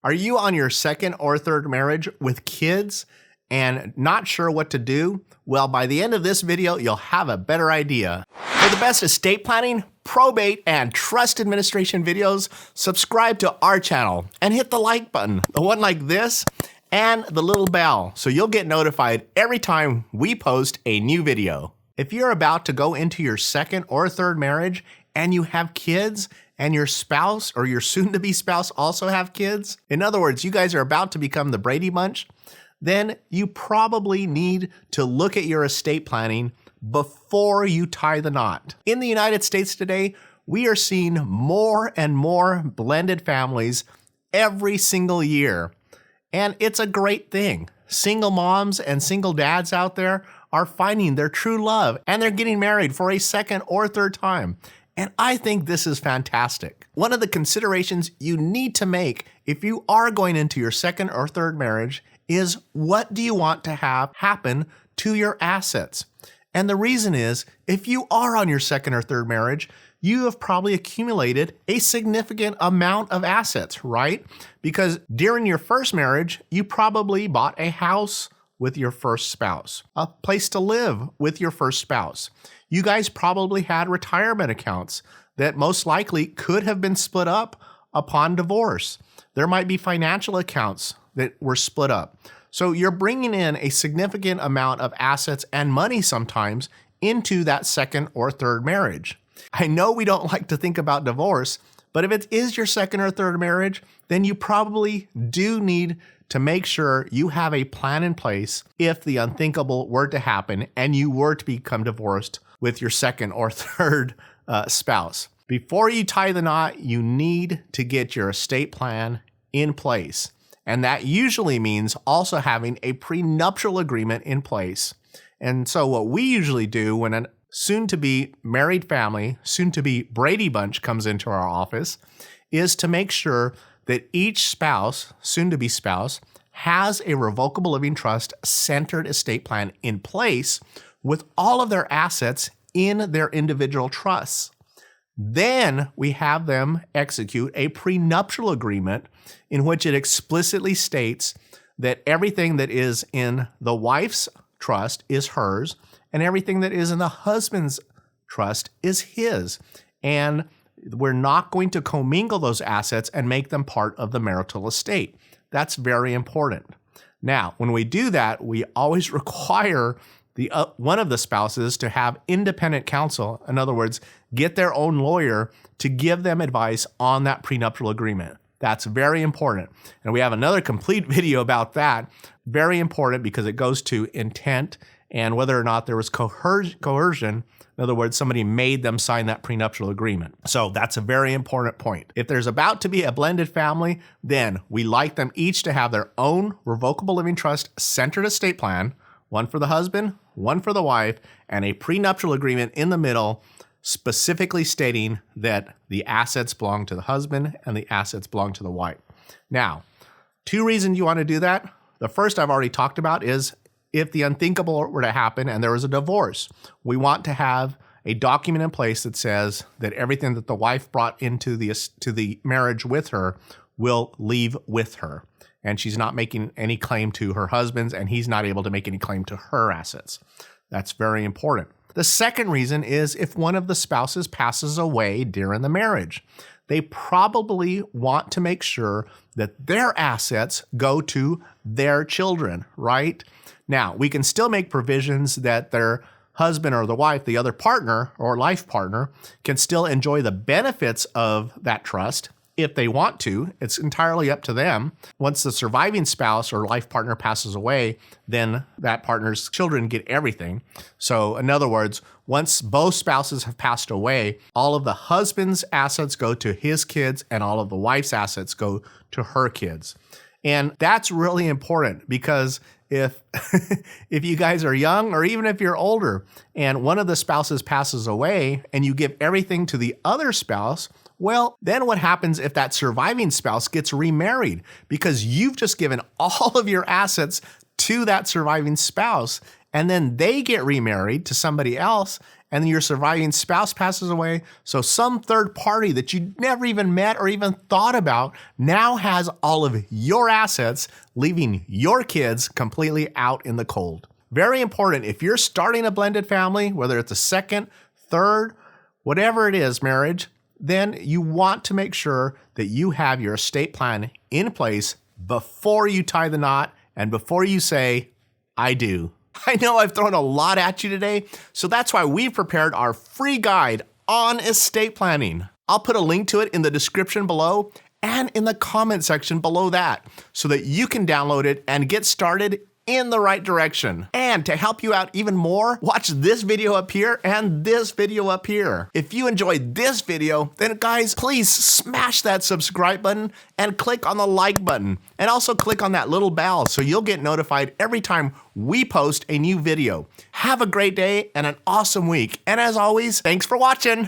Are you on your second or third marriage with kids and not sure what to do? Well, by the end of this video, you'll have a better idea. For the best estate planning, probate, and trust administration videos, subscribe to our channel and hit the like button, the one like this, and the little bell, so you'll get notified every time we post a new video. If you're about to go into your second or third marriage and you have kids, and your spouse or your soon-to-be spouse also have kids, in other words, you guys are about to become the Brady Bunch, then you probably need to look at your estate planning before you tie the knot. In the United States today, we are seeing more and more blended families every single year, and it's a great thing. Single moms and single dads out there are finding their true love, and they're getting married for a second or third time. And I think this is fantastic. One of the considerations you need to make if you are going into your second or third marriage is, what do you want to have happen to your assets? And the reason is, if you are on your second or third marriage, you have probably accumulated a significant amount of assets, right? Because during your first marriage, you probably bought a house with your first spouse, a place to live with your first spouse. You guys probably had retirement accounts that most likely could have been split up upon divorce. There might be financial accounts that were split up. So you're bringing in a significant amount of assets and money sometimes into that second or third marriage. I know we don't like to think about divorce, but if it is your second or third marriage, then you probably do need to make sure you have a plan in place if the unthinkable were to happen and you were to become divorced with your second or third spouse. Before you tie the knot, you need to get your estate plan in place. And that usually means also having a prenuptial agreement in place. And so what we usually do when a soon-to-be married family, soon-to-be Brady Bunch comes into our office, is to make sure that each spouse, soon-to-be spouse, has a revocable living trust centered estate plan in place with all of their assets in their individual trusts. Then we have them execute a prenuptial agreement in which it explicitly states that everything that is in the wife's trust is hers and everything that is in the husband's trust is his. And we're not going to commingle those assets and make them part of the marital estate. That's very important. Now, when we do that, we always require one of the spouses to have independent counsel. In other words, get their own lawyer to give them advice on that prenuptial agreement. That's very important. And we have another complete video about that. Very important because it goes to intent and whether or not there was coercion. In other words, somebody made them sign that prenuptial agreement. So that's a very important point. If there's about to be a blended family, then we like them each to have their own revocable living trust centered estate plan, one for the husband, one for the wife, and a prenuptial agreement in the middle, specifically stating that the assets belong to the husband and the assets belong to the wife. Now, two reasons you want to do that. The first I've already talked about is if the unthinkable were to happen and there was a divorce, we want to have a document in place that says that everything that the wife brought into the marriage with her will leave with her. And she's not making any claim to her husband's, and he's not able to make any claim to her assets. That's very important. The second reason is if one of the spouses passes away during the marriage, they probably want to make sure that their assets go to their children, right? Now, we can still make provisions that their husband or the wife, the other partner or life partner, can still enjoy the benefits of that trust if they want to. It's entirely up to them. Once the surviving spouse or life partner passes away, then that partner's children get everything. So in other words, once both spouses have passed away, all of the husband's assets go to his kids and all of the wife's assets go to her kids. And that's really important because if you guys are young or even if you're older and one of the spouses passes away and you give everything to the other spouse, well, then what happens if that surviving spouse gets remarried? Because you've just given all of your assets to that surviving spouse, and then they get remarried to somebody else, and then your surviving spouse passes away, so some third party that you never even met or even thought about now has all of your assets, leaving your kids completely out in the cold. Very important, if you're starting a blended family, whether it's a second, third, whatever it is, marriage, then you want to make sure that you have your estate plan in place before you tie the knot and before you say, I do. I know I've thrown a lot at you today, so that's why we've prepared our free guide on estate planning. I'll put a link to it in the description below and in the comment section below that so that you can download it and get started in the right direction. And to help you out even more, watch this video up here and this video up here. If you enjoyed this video, then guys, please smash that subscribe button and click on the like button. And also click on that little bell so you'll get notified every time we post a new video. Have a great day and an awesome week. And as always, thanks for watching.